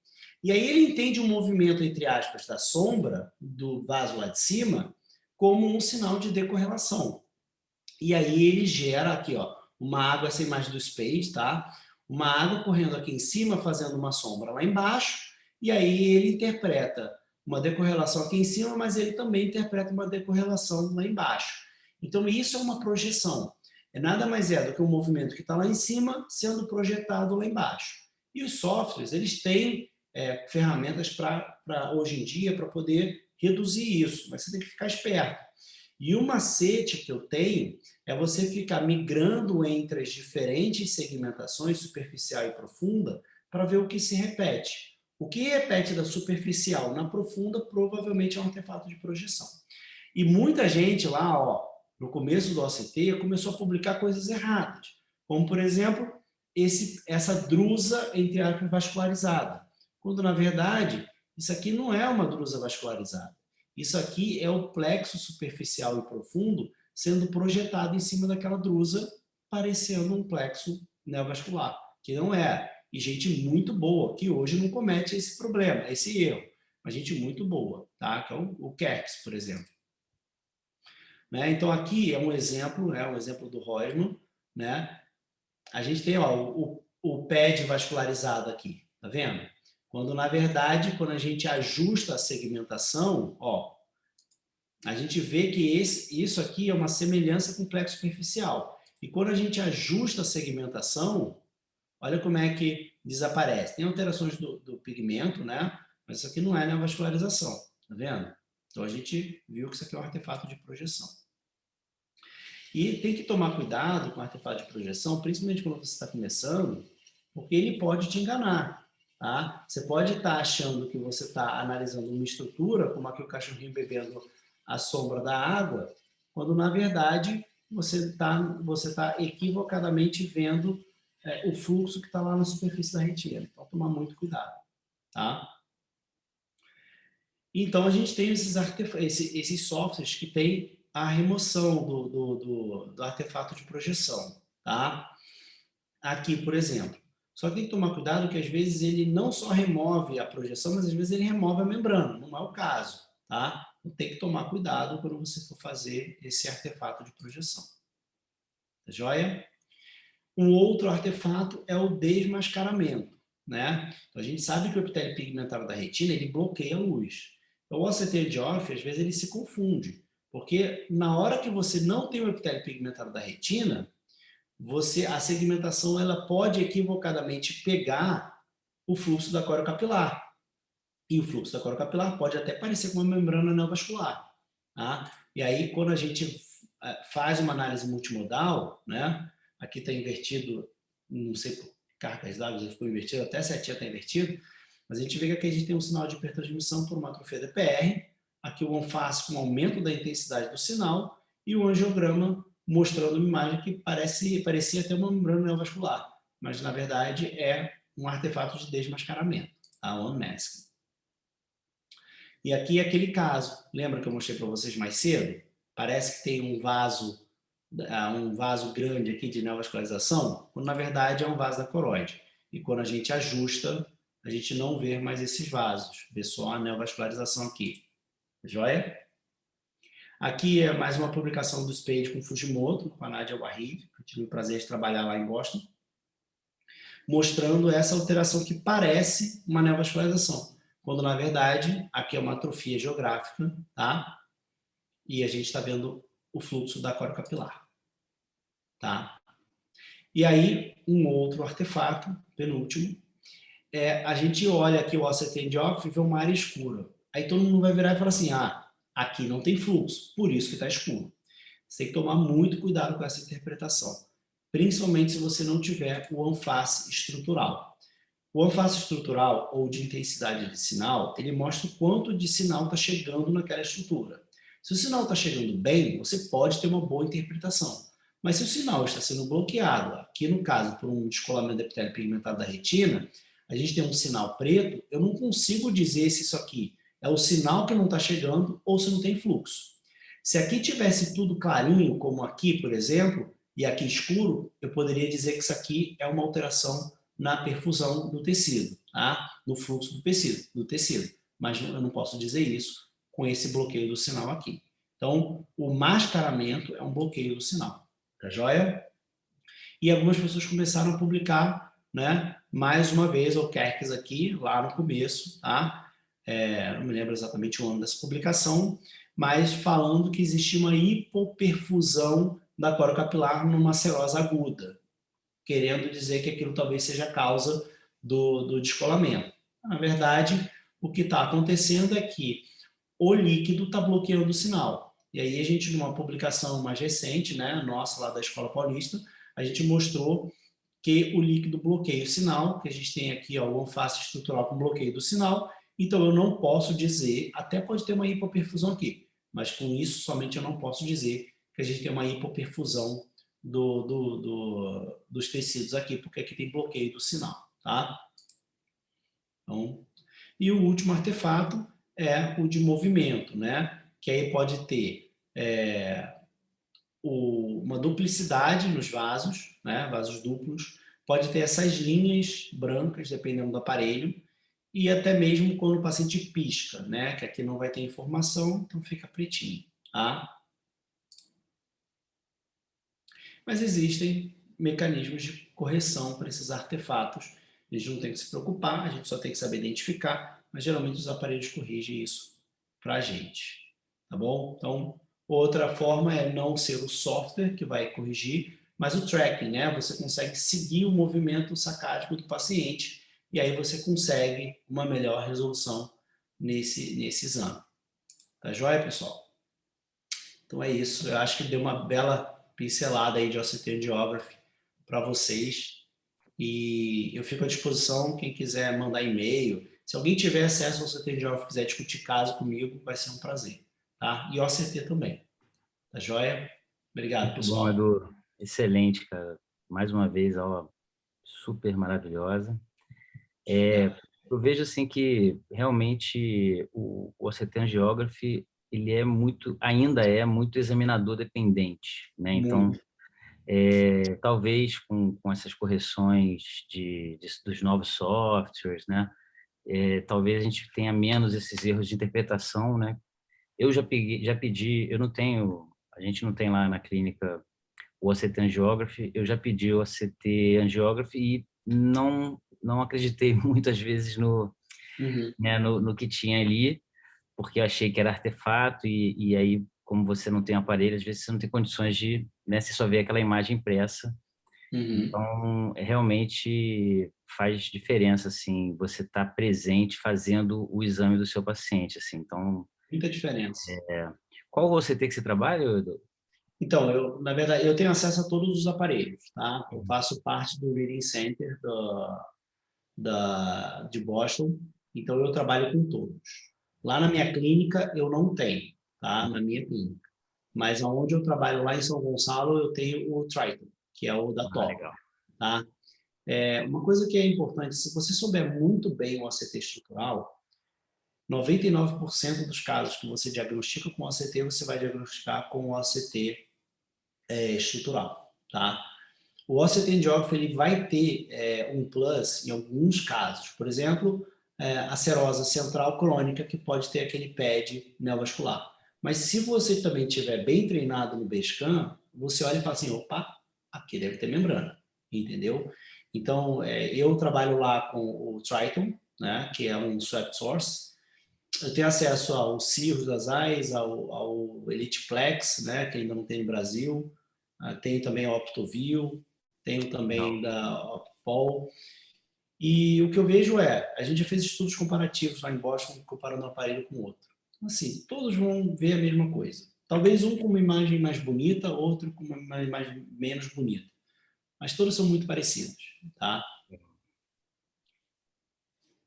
E aí ele entende o movimento, entre aspas, da sombra, do vaso lá de cima, como um sinal de decorrelação. E aí ele gera aqui, ó, uma água, essa imagem do Space, tá? Uma água correndo aqui em cima, fazendo uma sombra lá embaixo, e aí ele interpreta uma decorrelação aqui em cima, mas ele também interpreta uma decorrelação lá embaixo. Então isso é uma projeção. É nada mais é do que um movimento que está lá em cima sendo projetado lá embaixo. E os softwares, eles têm ferramentas para hoje em dia para poder reduzir isso, mas você tem que ficar esperto. E o macete que eu tenho é você ficar migrando entre as diferentes segmentações, superficial e profunda, para ver o que se repete. O que repete da superficial na profunda provavelmente é um artefato de projeção. E muita gente lá, ó, no começo do OCT, começou a publicar coisas erradas. Como, por exemplo, essa drusa, entre aspas, vascularizada. Quando, na verdade, isso aqui não é uma drusa vascularizada. Isso aqui é o plexo superficial e profundo sendo projetado em cima daquela drusa, parecendo um plexo neovascular, que não é. E gente muito boa, que hoje não comete esse problema, esse erro. Mas gente muito boa, tá? Que é o Kerks, por exemplo. Né? Então, aqui é um exemplo, né? Um exemplo do Roisman. Né? A gente tem ó, o pad vascularizado aqui, tá vendo? Quando, na verdade, quando a gente ajusta a segmentação, ó, a gente vê que isso aqui é uma semelhança com o plexo superficial. E quando a gente ajusta a segmentação, olha como é que desaparece. Tem alterações do pigmento, né? Mas isso aqui não é neovascularização, tá vendo? Então a gente viu que isso aqui é um artefato de projeção. E tem que tomar cuidado com o artefato de projeção, principalmente quando você está começando, porque ele pode te enganar. Tá? Você pode estar achando que você está analisando uma estrutura, como aqui o cachorrinho bebendo a sombra da água, quando na verdade você tá equivocadamente vendo o fluxo que está lá na superfície da retina. Então, tomar muito cuidado. Tá? Então, a gente tem esses softwares que têm a remoção do artefato de projeção. Tá? Aqui, por exemplo. Só que tem que tomar cuidado que às vezes ele não só remove a projeção, mas às vezes ele remove a membrana. Não é o caso. Tá? Então, tem que tomar cuidado quando você for fazer esse artefato de projeção. Tá joia? Um outro artefato é o desmascaramento. Né? Então, a gente sabe que o epitélio pigmentado da retina ele bloqueia a luz. Então, o OCT de Orff, às vezes, ele se confunde. Porque na hora que você não tem o epitélio pigmentado da retina, a segmentação ela pode equivocadamente pegar o fluxo da córrea capilar. E o fluxo da córrea capilar pode até parecer com uma membrana neovascular. Tá? E aí, quando a gente faz uma análise multimodal, né? Aqui está invertido, não sei por cargas d'água, ficou invertido, até a setinha está invertido, mas a gente vê que aqui a gente tem um sinal de hipertransmissão por uma atrofia DPR, aqui o ONFAS com aumento da intensidade do sinal e o angiograma mostrando uma imagem que parecia ter uma membrana neovascular, mas na verdade é um artefato de desmascaramento, a unmasking. E aqui é aquele caso, lembra que eu mostrei para vocês mais cedo? Parece que tem um vaso grande aqui de neovascularização, quando na verdade é um vaso da coroide. e quando a gente ajusta, a gente não vê mais esses vasos, vê só a neovascularização aqui. Joia? Aqui é mais uma publicação do Spade com Fujimoto, com a Nadia Wahid, que eu tive o prazer de trabalhar lá em Boston, mostrando essa alteração que parece uma neovascularização, quando na verdade aqui é uma atrofia geográfica, tá? E a gente está vendo o fluxo da corocapilar, tá? E aí, um outro artefato, penúltimo, a gente olha aqui o OCT angiography e vê uma área escura. Aí todo mundo vai virar e falar assim, aqui não tem fluxo, por isso que está escuro. Você tem que tomar muito cuidado com essa interpretação, principalmente se você não tiver o anface estrutural. O anface estrutural, ou de intensidade de sinal, ele mostra o quanto de sinal está chegando naquela estrutura. Se o sinal está chegando bem, você pode ter uma boa interpretação. Mas se o sinal está sendo bloqueado, aqui no caso por um descolamento do epitélio pigmentado da retina, a gente tem um sinal preto, eu não consigo dizer se isso aqui é o sinal que não está chegando ou se não tem fluxo. Se aqui tivesse tudo clarinho, como aqui, por exemplo, e aqui escuro, eu poderia dizer que isso aqui é uma alteração na perfusão do tecido, tá? No fluxo do tecido. Mas eu não posso dizer isso com esse bloqueio do sinal aqui. Então, o mascaramento é um bloqueio do sinal. Tá joia? E algumas pessoas começaram a publicar, né, mais uma vez, o Kerkes aqui, lá no começo, tá? Não me lembro exatamente o ano dessa publicação, mas falando que existia uma hipoperfusão da corocapilar numa serose aguda, querendo dizer que aquilo talvez seja a causa do descolamento. Na verdade, o que está acontecendo é que o líquido está bloqueando o sinal. E aí a gente, numa publicação mais recente, né, nossa lá da Escola Paulista, a gente mostrou que o líquido bloqueia o sinal, que a gente tem aqui ó, o anface estrutural com bloqueio do sinal, então eu não posso dizer, até pode ter uma hipoperfusão aqui, mas com isso somente eu não posso dizer que a gente tem uma hipoperfusão dos tecidos aqui, porque aqui tem bloqueio do sinal, tá? Então, e o último artefato é o de movimento, né? Que aí pode ter uma duplicidade nos vasos, né? Vasos duplos, pode ter essas linhas brancas, dependendo do aparelho, e até mesmo quando o paciente pisca, né? Que aqui não vai ter informação, então fica pretinho, tá? Mas existem mecanismos de correção para esses artefatos. A gente não tem que se preocupar, a gente só tem que saber identificar, mas geralmente os aparelhos corrigem isso para a gente, tá bom? Então, outra forma é não ser o software que vai corrigir, mas o tracking, né? Você consegue seguir o movimento sacádico do paciente e aí você consegue uma melhor resolução nesse exame. Tá joia, pessoal? Então é isso. Eu acho que deu uma bela pincelada aí de OCT Angiography para vocês. E eu fico à disposição, quem quiser mandar e-mail. Se alguém tiver acesso ao OCT Angiography e quiser discutir caso comigo, vai ser um prazer. Tá? E OCT também. Tá joia? Obrigado, Muito bom, pessoal. Edu. Excelente, cara. Mais uma vez, aula super maravilhosa. Obrigado. Eu vejo assim que realmente o Occitane Geography ele é muito, ainda é muito examinador dependente, né? Então, Muito. talvez com essas correções dos novos softwares, né? Talvez a gente tenha menos esses erros de interpretação, né? Eu já pedi, eu não tenho, a gente não tem lá na clínica o OCT Angiography, eu já pedi o OCT Angiography e não acreditei muitas vezes Uhum. né, no que tinha ali, porque eu achei que era artefato e aí, como você não tem aparelho, às vezes você não tem condições de, né, você só vê aquela imagem impressa. Uhum. Então, realmente faz diferença, assim, você estar presente fazendo o exame do seu paciente, assim. Então, Muita diferença. qual o OCT que você trabalha, Edu? Então, na verdade, eu tenho acesso a todos os aparelhos, tá? Eu faço parte do Reading Center de Boston, então eu trabalho com todos. Lá na minha clínica eu não tenho, tá? Na minha clínica. Mas onde eu trabalho lá em São Gonçalo eu tenho o Triton, que é o da Ah, Top, legal. tá? Uma coisa que é importante, se você souber muito bem o ACT estrutural, 99% dos casos que você diagnostica com ACT, você vai diagnosticar com o ACT estrutural, tá? o Osteoten Geography ele vai ter um plus em alguns casos. Por exemplo, a serose central crônica, que pode ter aquele pad neovascular. Mas se você também estiver bem treinado no B-scan, você olha e fala assim, opa, aqui deve ter membrana, entendeu? Então, eu trabalho lá com o Triton, né, que é um swap source. Eu tenho acesso ao Cirrus das AIS, ao Eliteplex, né, que ainda não tem no Brasil. Tenho também a Optoview, tenho também Legal. da Optpol. E o que eu vejo a gente já fez estudos comparativos lá em Boston, comparando um aparelho com o outro. Assim, todos vão ver a mesma coisa. Talvez um com uma imagem mais bonita, outro com uma imagem menos bonita. Mas todos são muito parecidos, tá? Não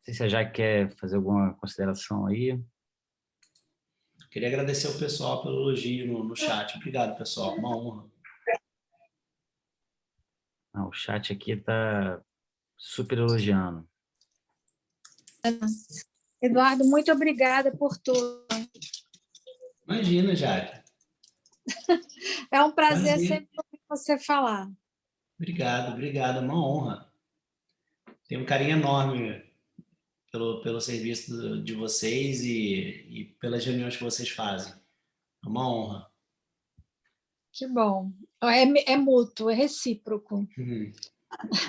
sei se você já quer fazer alguma consideração aí. Queria agradecer ao pessoal pelo elogio no chat. Obrigado, pessoal. Uma honra. O chat aqui está super elogiando. Eduardo, muito obrigada por tudo. Imagina, Jaque. É um prazer Prazer. sempre ouvir você falar. Obrigado, obrigado. É uma honra. Tenho um carinho enorme pelo serviço de vocês e pelas reuniões que vocês fazem. É uma honra. Que bom. É mútuo, é recíproco. Uhum.